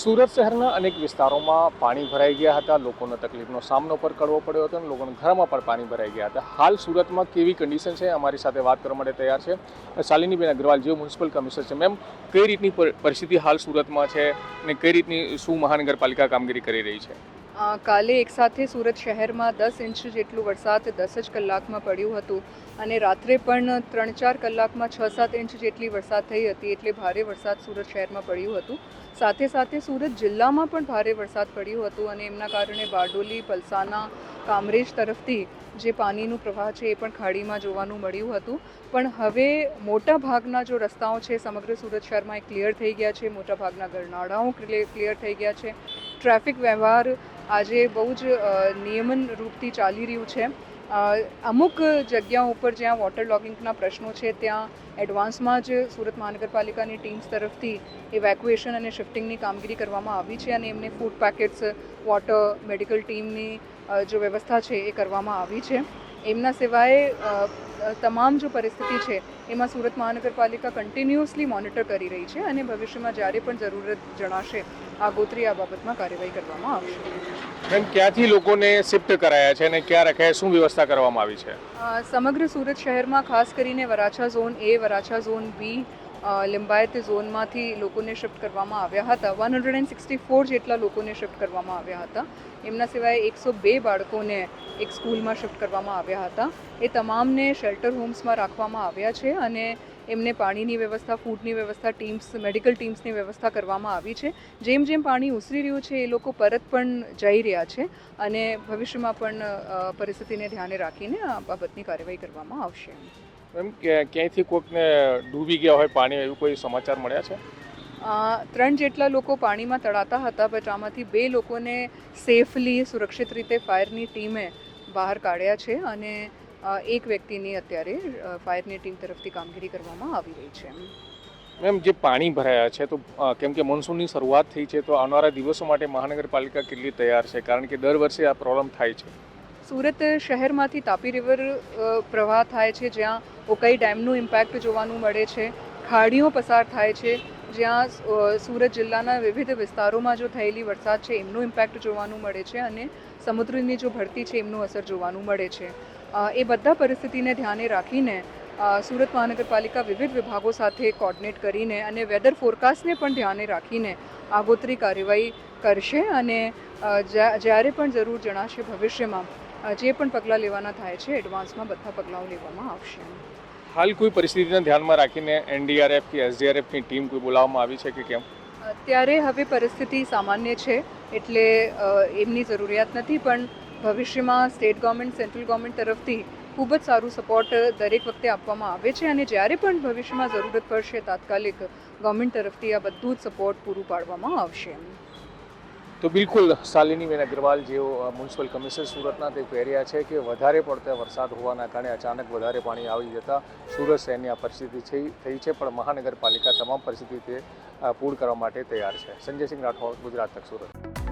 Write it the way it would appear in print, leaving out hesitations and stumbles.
સુરત શહેરના અનેક વિસ્તારોમાં પાણી ભરાઈ ગયા હતા. લોકોને તકલીફનો સામનો પણ કરવો પડ્યો હતો અને લોકોના ઘરમાં પણ પાણી ભરાઈ ગયા હતા. હાલ સુરતમાં કેવી કન્ડિશન છે, અમારી સાથે વાત કરવા માટે તૈયાર છે શાલિનીબેન અગ્રવાલ, જેઓ મ્યુનિસિપલ કમિશનર છે. મેમ, કઈ રીતની પરિસ્થિતિ હાલ સુરતમાં છે અને કઈ રીતની શું મહાનગરપાલિકા કામગીરી કરી રહી છે? કાલે એક સાથે સુરત શહેરમાં 10 ઇંચ જેટલું વરસાદ 10 જ કલાકમાં પડ્યું હતું અને રાત્રે પણ 3-4 કલાકમાં 6-7 ઇંચ જેટલી વરસાદ થઈ હતી. એટલે ભારે વરસાદ સુરત શહેરમાં પડ્યું હતું. સાથે સાથે સુરત જિલ્લામાં પણ ભારે વરસાદ પડ્યું હતું અને એમના કારણે બારડોલી, પલસાણા, કામરેજ તરફથી જે પાણીનું પ્રવાહ છે એ પણ ખાડીમાં જોવાનું મળ્યું હતું. પણ હવે મોટા ભાગના જો રસ્તાઓ છે સમગ્ર સુરત શહેરમાં એ ક્લિયર થઈ ગયા છે. મોટા ભાગના ગરનાળાઓ ક્લિયર થઈ ગયા છે. ટ્રાફિક વ્યવહાર આજે બહુ જ નિયમન રૂપથી ચાલી રહ્યું છે. અમુક જગ્યાઓ ઉપર જ્યાં વોટર લોગિંગના પ્રશ્નો છે ત્યાં એડવાન્સમાં જ સુરત મહાનગરપાલિકાની ટીમ્સ તરફથી ઇવેક્યુએશન અને શિફ્ટિંગની કામગીરી કરવામાં આવી છે અને એમને ફૂડ પેકેટ્સ, વોટર, મેડિકલ ટીમની જો વ્યવસ્થા છે એ કરવામાં આવી છે. એમના સિવાય તમામ જો પરિસ્થિતિ છે એમાં સુરત મહાનગરપાલિકા કન્ટિન્યુઅસલી મોનિટર કરી રહી છે અને ભવિષ્યમાં જ્યારે પણ જરૂરત જણાશે આગોતરી આ બાબતમાં કાર્યવાહી કરવામાં આવશે. મેમ, ક્યાંથી લોકોને શિફ્ટ કરાયા છે અને ક્યાં રખાયા, શું વ્યવસ્થા કરવામાં આવી છે? સમગ્ર સુરત શહેરમાં ખાસ કરીને Varachha zone A, Varachha zone B, Limbayat ઝોનમાંથી લોકોને શિફ્ટ કરવામાં આવ્યા હતા. 164 જેટલા લોકોને શિફ્ટ કરવામાં આવ્યા હતા. એમના સિવાય 102 બાળકોને એક સ્કૂલમાં શિફ્ટ કરવામાં આવ્યા હતા. એ તમામને શેલ્ટર હોમ્સમાં રાખવામાં આવ્યા છે અને એમને પાણીની વ્યવસ્થા, ફૂડની વ્યવસ્થા, મેડિકલ ટીમ્સની વ્યવસ્થા કરવામાં આવી છે. જેમ જેમ પાણી ઉસરી રહ્યું છે એ લોકો પરત પણ જઈ રહ્યા છે અને ભવિષ્યમાં પણ પરિસ્થિતિને ધ્યાને રાખીને આ બાબતની કાર્યવાહી કરવામાં આવશે. મેમ, ક્યાંયથી કોઈકને ડૂબી ગયા હોય પાણી, એવું કોઈ સમાચાર મળ્યા છે? 3 જેટલા લોકો પાણીમાં તળાતા હતા, બટ આમાંથી 2 લોકોને સેફલી, સુરક્ષિત રીતે ફાયરની ટીમે બહાર કાઢ્યા છે અને એક વ્યક્તિની અત્યારે ફાયરની ટીમ તરફથી કામગીરી કરવામાં આવી રહી છે. મેમ, જે પાણી ભરાયા છે તો કેમ કે મોન્સૂનની શરૂઆત થઈ છે તો આવનારા દિવસો માટે મહાનગરપાલિકા કેટલી તૈયાર છે? કારણ કે દર વર્ષે આ પ્રોબ્લેમ થાય છે. સુરત શહેરમાંથી તાપી રિવર પ્રવાહ થાય છે, જ્યાં ઉકાઈ ડેમનું ઇમ્પેક્ટ જોવાનું મળે છે. ખાડીઓ પસાર થાય છે, જ્યાં સુરત જિલ્લાના વિવિધ વિસ્તારોમાં જો થયેલી વરસાદ છે એમનું ઇમ્પેક્ટ જોવાનું મળે છે અને સમુદ્રની જો ભરતી છે એમનું અસર જોવાનું મળે છે. એ બધા પરિસ્થિતિને ધ્યાને રાખીને સુરત મહાનગરપાલિકા વિવિધ વિભાગો સાથે કોર્ડિનેટ કરીને અને વેધર ફોરકાસ્ટને પણ ધ્યાને રાખીને આગોતરી કાર્યવાહી કરશે અને જ્યારે પણ જરૂર જણાશે ભવિષ્યમાં જે પણ પગલાં લેવાના થાય છે એડવાન્સમાં બધા પગલાંઓ લેવામાં આવશે. હાલ કોઈ પરિસ્થિતિને ધ્યાનમાં રાખીને NDRF કે SDRFની ટીમ કોઈ બોલાવવામાં આવી છે કે કેમ? અત્યારે હવે પરિસ્થિતિ સામાન્ય છે એટલે એમની જરૂરિયાત નથી, પણ ભવિષ્યમાં સ્ટેટ ગવર્મેન્ટ, સેન્ટ્રલ ગવર્મેન્ટ તરફથી ખૂબ જ સારું સપોર્ટ દરેક વખતે આપવામાં આવે છે અને જ્યારે પણ ભવિષ્યમાં જરૂરત પડશે તાત્કાલિક ગવર્મેન્ટ તરફથી આ બધું જ સપોર્ટ પૂરું પાડવામાં આવશે. તો બિલકુલ શાલિનીબેન અગ્રવાલ, જેઓ મ્યુનિસિપલ કમિશનર સુરતના, તે કહી રહ્યા છે કે વધારે પડતા વરસાદ હોવાના કારણે અચાનક વધારે પાણી આવી જતાં સુરત શહેરની આ પરિસ્થિતિ થઈ છે, પણ મહાનગરપાલિકા તમામ પરિસ્થિતિ પૂર્ણ કરવા માટે તૈયાર છે. સંજય સિંહ રાઠોડ, ગુજરાત તક, સુરત.